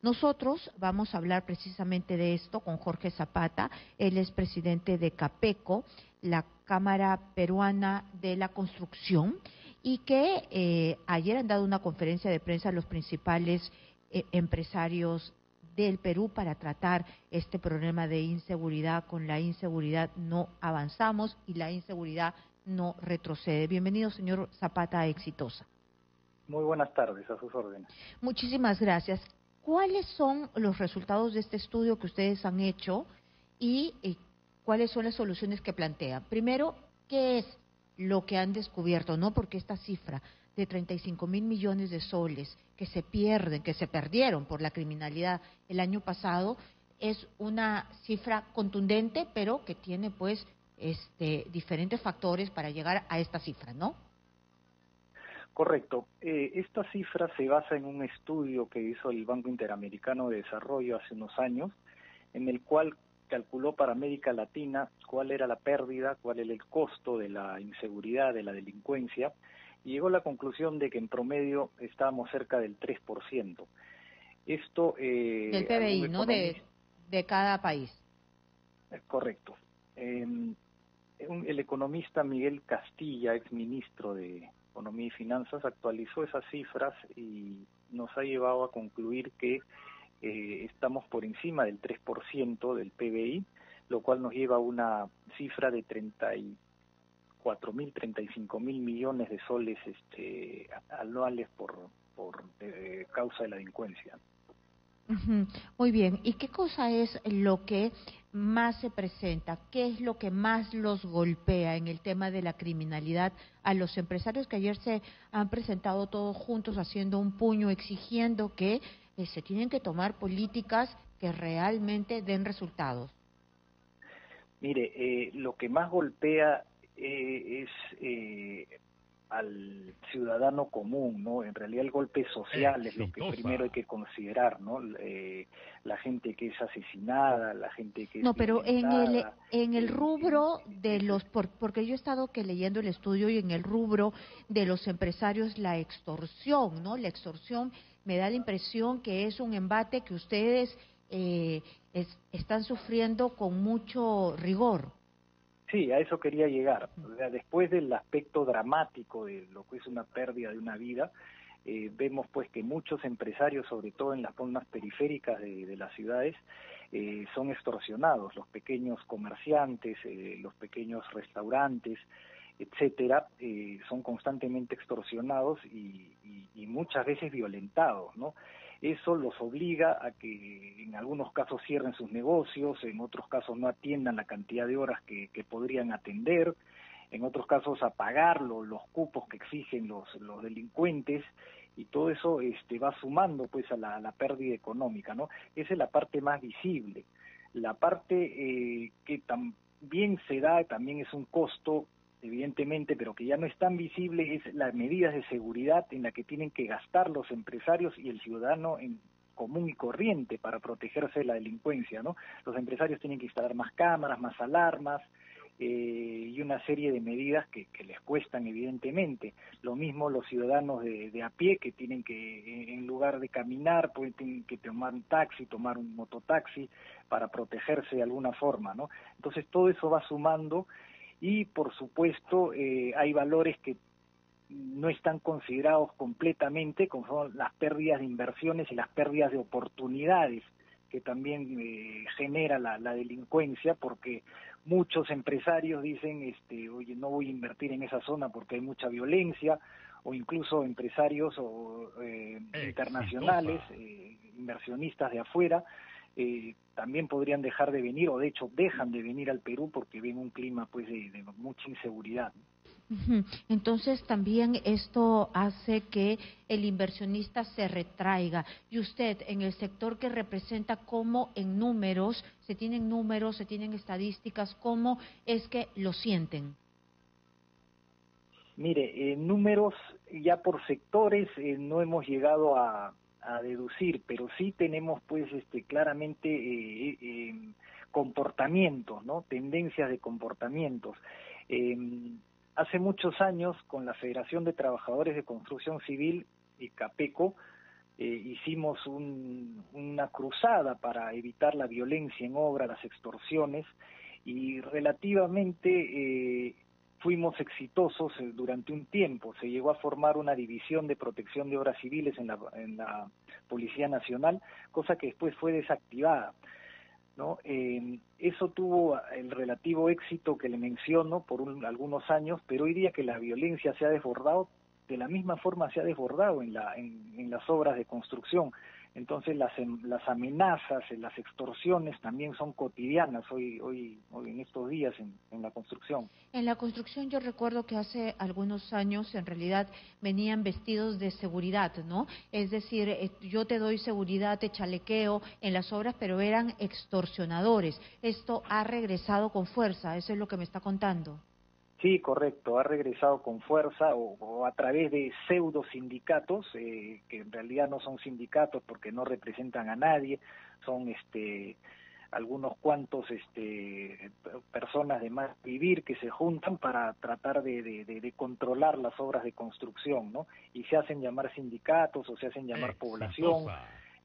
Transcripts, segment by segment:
Nosotros vamos a hablar precisamente de esto con Jorge Zapata. Él es presidente de CAPECO, la Cámara Peruana de la Construcción, y que ayer han dado una conferencia de prensa a los principales empresarios del Perú para tratar este problema de inseguridad. Con la inseguridad no avanzamos y la inseguridad no retrocede. Bienvenido, señor Zapata, a Exitosa. Muy buenas tardes, a sus órdenes. Muchísimas gracias. ¿Cuáles son los resultados de este estudio que ustedes han hecho y cuáles son las soluciones que plantean? Primero, ¿qué es lo que han descubierto? ¿No? Porque esta cifra de 35.000 millones de soles que se pierden, que se perdieron por la criminalidad el año pasado, es una cifra contundente, pero que tiene pues diferentes factores para llegar a esta cifra, ¿no? Correcto. Esta cifra se basa en un estudio que hizo el Banco Interamericano de Desarrollo hace unos años, en el cual calculó para América Latina cuál era la pérdida, cuál era el costo de la inseguridad, de la delincuencia, y llegó a la conclusión de que en promedio estábamos cerca del 3%. Esto... del PBI, ¿no? De cada país. Correcto. El economista Miguel Castilla, exministro de Economía y Finanzas, actualizó esas cifras y nos ha llevado a concluir que estamos por encima del 3% del PBI, lo cual nos lleva a una cifra de 35.000 millones de soles anuales por causa de la delincuencia. Muy bien. ¿Y qué cosa es lo que más se presenta? ¿Qué es lo que más los golpea en el tema de la criminalidad a los empresarios que ayer se han presentado todos juntos haciendo un puño, exigiendo que se tienen que tomar políticas que realmente den resultados? Mire, lo que más golpea es al ciudadano común, ¿no? En realidad el golpe social es lo que primero hay que considerar, ¿no? La gente que es asesinada, la gente que es no, pero violentada, en el rubro de los, porque yo he estado leyendo el estudio, y en el rubro de los empresarios, la extorsión, ¿no? La extorsión me da la impresión que es un embate que ustedes están sufriendo con mucho rigor. Sí, a eso quería llegar. O sea, después del aspecto dramático de lo que es una pérdida de una vida, vemos pues que muchos empresarios, sobre todo en las zonas periféricas de las ciudades, son extorsionados. Los pequeños comerciantes, los pequeños restaurantes, etcétera, son constantemente extorsionados y muchas veces violentados, ¿no? Eso los obliga a que en algunos casos cierren sus negocios, en otros casos no atiendan la cantidad de horas que podrían atender, en otros casos a pagar los cupos que exigen los delincuentes, y todo eso va sumando pues a la pérdida económica, ¿no? Esa es la parte más visible. La parte que también se da, también es un costo, evidentemente, pero que ya no es tan visible, es las medidas de seguridad en las que tienen que gastar los empresarios y el ciudadano en común y corriente para protegerse de la delincuencia, ¿no? Los empresarios tienen que instalar más cámaras, más alarmas, y una serie de medidas que les cuestan, evidentemente. Lo mismo los ciudadanos de a pie, que tienen que, en lugar de caminar, pues tienen que tomar un taxi, tomar un mototaxi para protegerse de alguna forma, ¿no? Entonces todo eso va sumando. Y, por supuesto, hay valores que no están considerados completamente, como son las pérdidas de inversiones y las pérdidas de oportunidades que también genera la delincuencia, porque muchos empresarios dicen, oye, no voy a invertir en esa zona porque hay mucha violencia, o incluso empresarios internacionales, inversionistas de afuera, también podrían dejar de venir, o de hecho dejan de venir al Perú porque ven un clima pues de mucha inseguridad. Entonces también esto hace que el inversionista se retraiga. Y usted, en el sector que representa, ¿cómo en números, se tienen estadísticas, cómo es que lo sienten? Mire, números ya por sectores no hemos llegado a deducir, pero sí tenemos pues claramente comportamientos, ¿no? Tendencias de comportamientos. Hace muchos años, con la Federación de Trabajadores de Construcción Civil y CAPECO, hicimos una cruzada para evitar la violencia en obra, las extorsiones, y relativamente fuimos exitosos durante un tiempo. Se llegó a formar una división de protección de obras civiles en la Policía Nacional, cosa que después fue desactivada, ¿no? Eso tuvo el relativo éxito que le menciono por algunos años, pero hoy día que la violencia se ha desbordado, de la misma forma se ha desbordado en las obras de construcción. Entonces las amenazas, las extorsiones también son cotidianas hoy en estos días en la construcción. En la construcción yo recuerdo que hace algunos años en realidad venían vestidos de seguridad, ¿no? Es decir, yo te doy seguridad, te chalequeo en las obras, pero eran extorsionadores. Esto ha regresado con fuerza, eso es lo que me está contando. Sí, correcto, ha regresado con fuerza o a través de pseudo sindicatos, que en realidad no son sindicatos porque no representan a nadie, son algunos cuantos personas de más vivir que se juntan para tratar de controlar las obras de construcción, ¿no? Y se hacen llamar sindicatos o se hacen llamar población.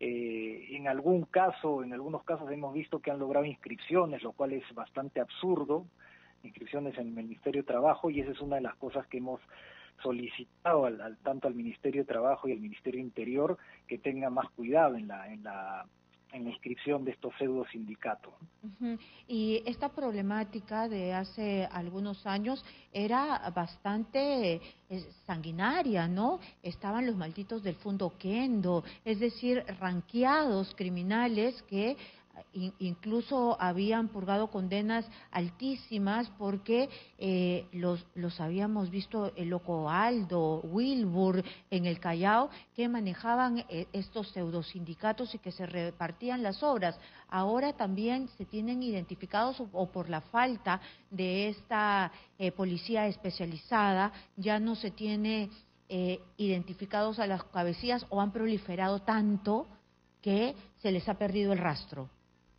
En algunos casos hemos visto que han logrado inscripciones, lo cual es bastante absurdo, inscripciones en el Ministerio de Trabajo, y esa es una de las cosas que hemos solicitado tanto al Ministerio de Trabajo y al Ministerio de Interior, que tenga más cuidado en la inscripción de estos pseudo sindicatos. Uh-huh. Y esta problemática de hace algunos años era bastante sanguinaria, ¿no? Estaban los malditos del Fundo Kendo, es decir, ranqueados criminales que incluso habían purgado condenas altísimas porque los habíamos visto, el Loco Aldo, Wilbur en el Callao, que manejaban estos pseudosindicatos y que se repartían las obras. Ahora también se tienen identificados o por la falta de esta policía especializada, ya no se tiene identificados a las cabecillas o han proliferado tanto que se les ha perdido el rastro.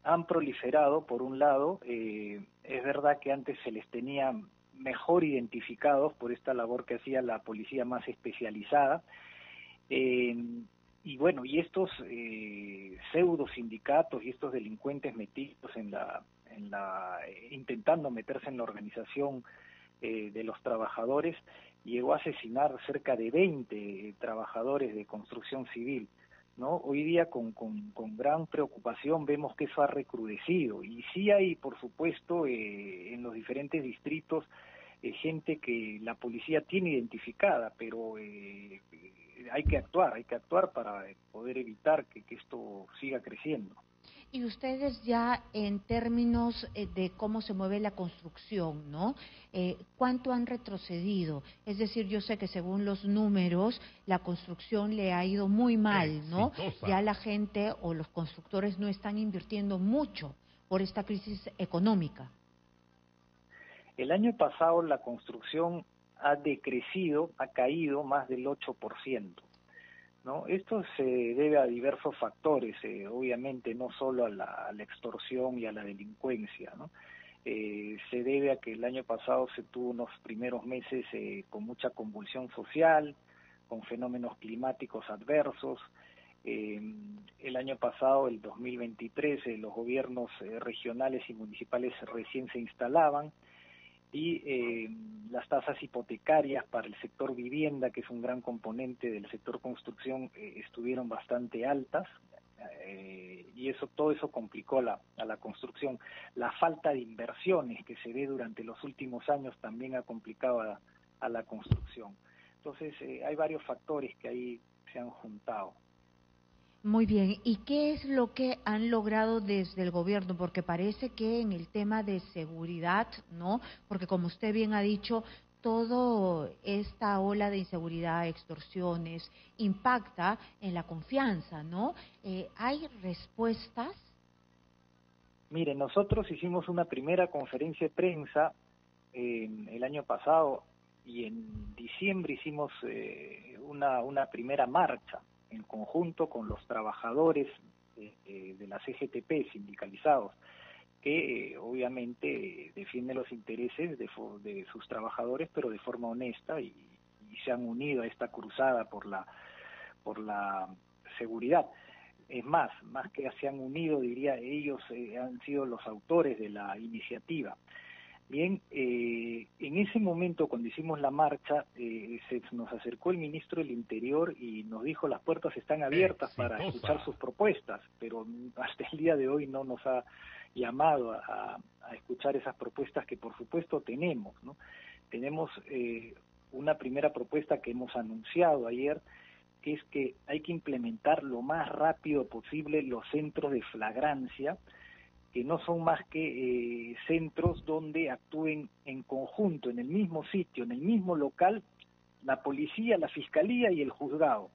Han proliferado, por un lado, es verdad que antes se les tenía mejor identificados por esta labor que hacía la policía más especializada, y bueno, y estos pseudo sindicatos y estos delincuentes metidos intentando meterse en la organización de los trabajadores, llegó a asesinar cerca de 20 trabajadores de construcción civil, ¿no? Hoy día con gran preocupación vemos que eso ha recrudecido, y sí hay, por supuesto, en los diferentes distritos gente que la policía tiene identificada, pero hay que actuar para poder evitar que esto siga creciendo. Y ustedes ya en términos de cómo se mueve la construcción, ¿no? ¿Cuánto han retrocedido? Es decir, yo sé que según los números la construcción le ha ido muy mal, ¿no? Ya la gente o los constructores no están invirtiendo mucho por esta crisis económica. El año pasado la construcción ha decrecido, ha caído más del 8%. ¿No? Esto se debe a diversos factores, obviamente no solo a la extorsión y a la delincuencia, ¿no? Se debe a que el año pasado se tuvo unos primeros meses con mucha convulsión social, con fenómenos climáticos adversos. El año pasado, el 2023, los gobiernos regionales y municipales recién se instalaban, y las tasas hipotecarias para el sector vivienda, que es un gran componente del sector construcción, estuvieron bastante altas, y todo eso complicó a la construcción. La falta de inversiones que se ve durante los últimos años también ha complicado a la construcción. Entonces hay varios factores que ahí se han juntado. Muy bien, ¿y qué es lo que han logrado desde el gobierno? Porque parece que en el tema de seguridad, ¿no? Porque como usted bien ha dicho, toda esta ola de inseguridad, extorsiones, impacta en la confianza, ¿no? ¿Hay respuestas? Mire, nosotros hicimos una primera conferencia de prensa el año pasado, y en diciembre hicimos una primera marcha en conjunto con los trabajadores de la CGTP sindicalizados, que obviamente defienden los intereses de sus trabajadores, pero de forma honesta, y se han unido a esta cruzada por la seguridad. Es más que se han unido, diría, ellos han sido los autores de la iniciativa. Bien, en ese momento, cuando hicimos la marcha, nos acercó el ministro del Interior y nos dijo: las puertas están abiertas para escuchar sus propuestas, pero hasta el día de hoy no nos ha llamado a escuchar esas propuestas que por supuesto tenemos, ¿no? Tenemos una primera propuesta que hemos anunciado ayer, que es que hay que implementar lo más rápido posible los centros de flagrancia, que no son más que centros donde actúen en conjunto, en el mismo sitio, en el mismo local, la policía, la fiscalía y el juzgado,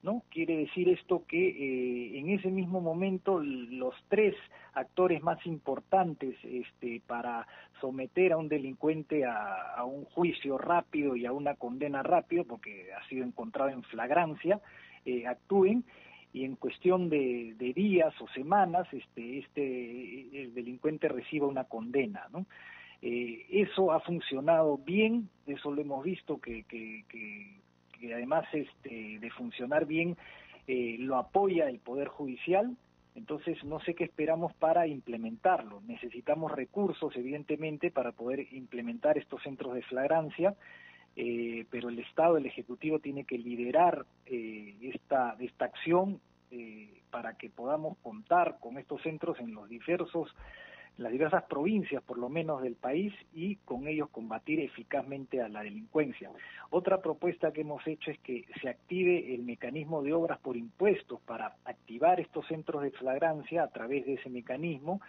¿no? Quiere decir esto que en ese mismo momento los tres actores más importantes para someter a un delincuente a un juicio rápido y a una condena rápido, porque ha sido encontrado en flagrancia, actúen, y en cuestión de días o semanas el delincuente reciba una condena, ¿no? Eso ha funcionado bien, eso lo hemos visto que además de funcionar bien lo apoya el Poder Judicial. Entonces no sé qué esperamos para implementarlo. Necesitamos recursos, evidentemente, para poder implementar estos centros de flagrancia, pero el Estado, el Ejecutivo, tiene que liderar esta acción para que podamos contar con estos centros en las diversas provincias, por lo menos, del país, y con ellos combatir eficazmente a la delincuencia. Otra propuesta que hemos hecho es que se active el mecanismo de obras por impuestos para activar estos centros de flagrancia a través de ese mecanismo,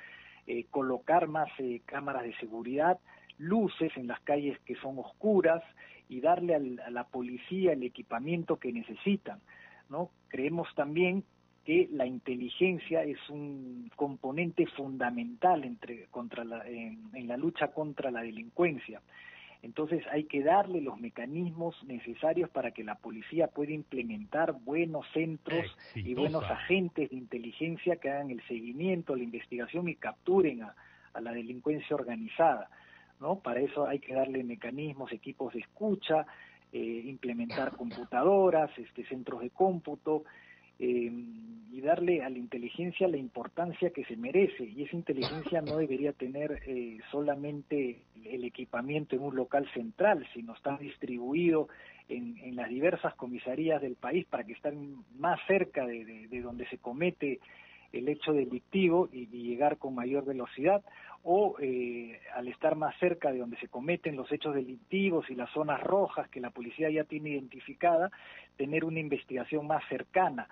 colocar más cámaras de seguridad, luces en las calles que son oscuras, y darle a la policía el equipamiento que necesitan, ¿no? Creemos también que la inteligencia es un componente fundamental en la lucha contra la delincuencia. Entonces hay que darle los mecanismos necesarios para que la policía pueda implementar buenos centros y buenos agentes de inteligencia que hagan el seguimiento, la investigación y capturen a la delincuencia organizada, ¿no? Para eso hay que darle mecanismos, equipos de escucha, implementar computadoras, centros de cómputo, y darle a la inteligencia la importancia que se merece. Y esa inteligencia no debería tener solamente el equipamiento en un local central, sino estar distribuido en las diversas comisarías del país para que estén más cerca de donde se comete el hecho delictivo y llegar con mayor velocidad, o al estar más cerca de donde se cometen los hechos delictivos y las zonas rojas que la policía ya tiene identificada, tener una investigación más cercana,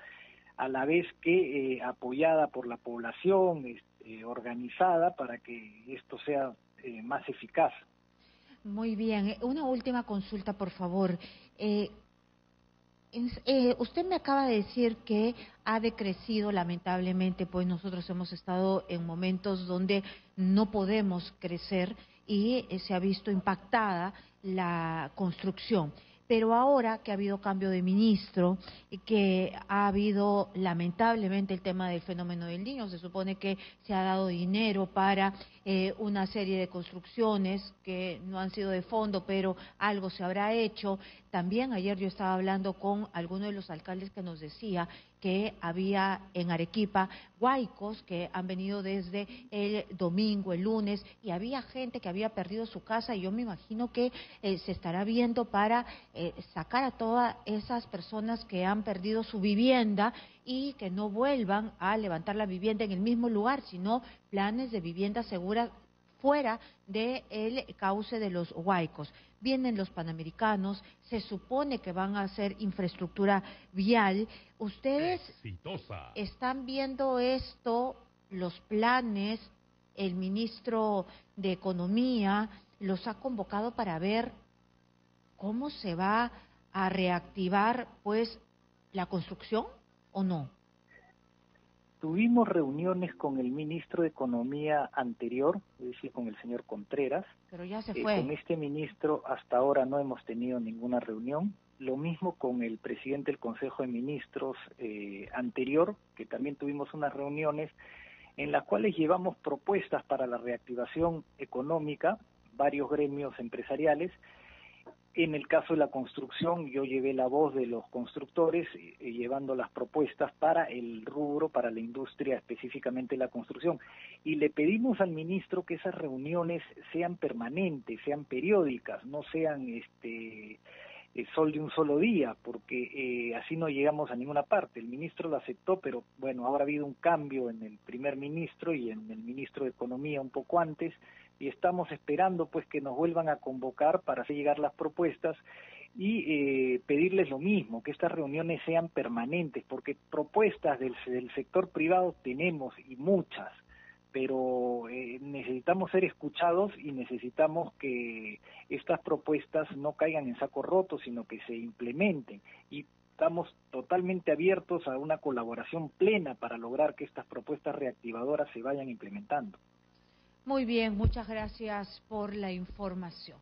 a la vez que apoyada por la población, organizada, para que esto sea más eficaz. Muy bien. Una última consulta, por favor. Usted me acaba de decir que ha decrecido, lamentablemente, pues nosotros hemos estado en momentos donde no podemos crecer y se ha visto impactada la construcción. Pero ahora que ha habido cambio de ministro, que ha habido lamentablemente el tema del fenómeno del Niño, se supone que se ha dado dinero para una serie de construcciones que no han sido de fondo, pero algo se habrá hecho. También ayer yo estaba hablando con alguno de los alcaldes que nos decía que había en Arequipa huaicos que han venido desde el domingo, el lunes, y había gente que había perdido su casa, y yo me imagino que se estará viendo para sacar a todas esas personas que han perdido su vivienda y que no vuelvan a levantar la vivienda en el mismo lugar, sino planes de vivienda segura fuera del cauce de los huaicos. Vienen los panamericanos, se supone que van a hacer infraestructura vial. ¿Ustedes están viendo esto, los planes? El ministro de Economía los ha convocado para ver cómo se va a reactivar, pues, la construcción, ¿o no? Tuvimos reuniones con el ministro de Economía anterior, es decir, con el señor Contreras. Pero ya se fue. Con este ministro hasta ahora no hemos tenido ninguna reunión. Lo mismo con el presidente del Consejo de Ministros anterior, que también tuvimos unas reuniones en las cuales llevamos propuestas para la reactivación económica, varios gremios empresariales, En el caso de la construcción, yo llevé la voz de los constructores, llevando las propuestas para el rubro, para la industria, específicamente la construcción. Y le pedimos al ministro que esas reuniones sean permanentes, sean periódicas, no sean sol de un solo día, porque así no llegamos a ninguna parte. El ministro lo aceptó, pero bueno, ahora ha habido un cambio en el primer ministro y en el ministro de Economía un poco antes, y estamos esperando pues que nos vuelvan a convocar para hacer llegar las propuestas y pedirles lo mismo, que estas reuniones sean permanentes, porque propuestas del sector privado tenemos y muchas, pero necesitamos ser escuchados y necesitamos que estas propuestas no caigan en saco roto, sino que se implementen, y estamos totalmente abiertos a una colaboración plena para lograr que estas propuestas reactivadoras se vayan implementando. Muy bien, muchas gracias por la información.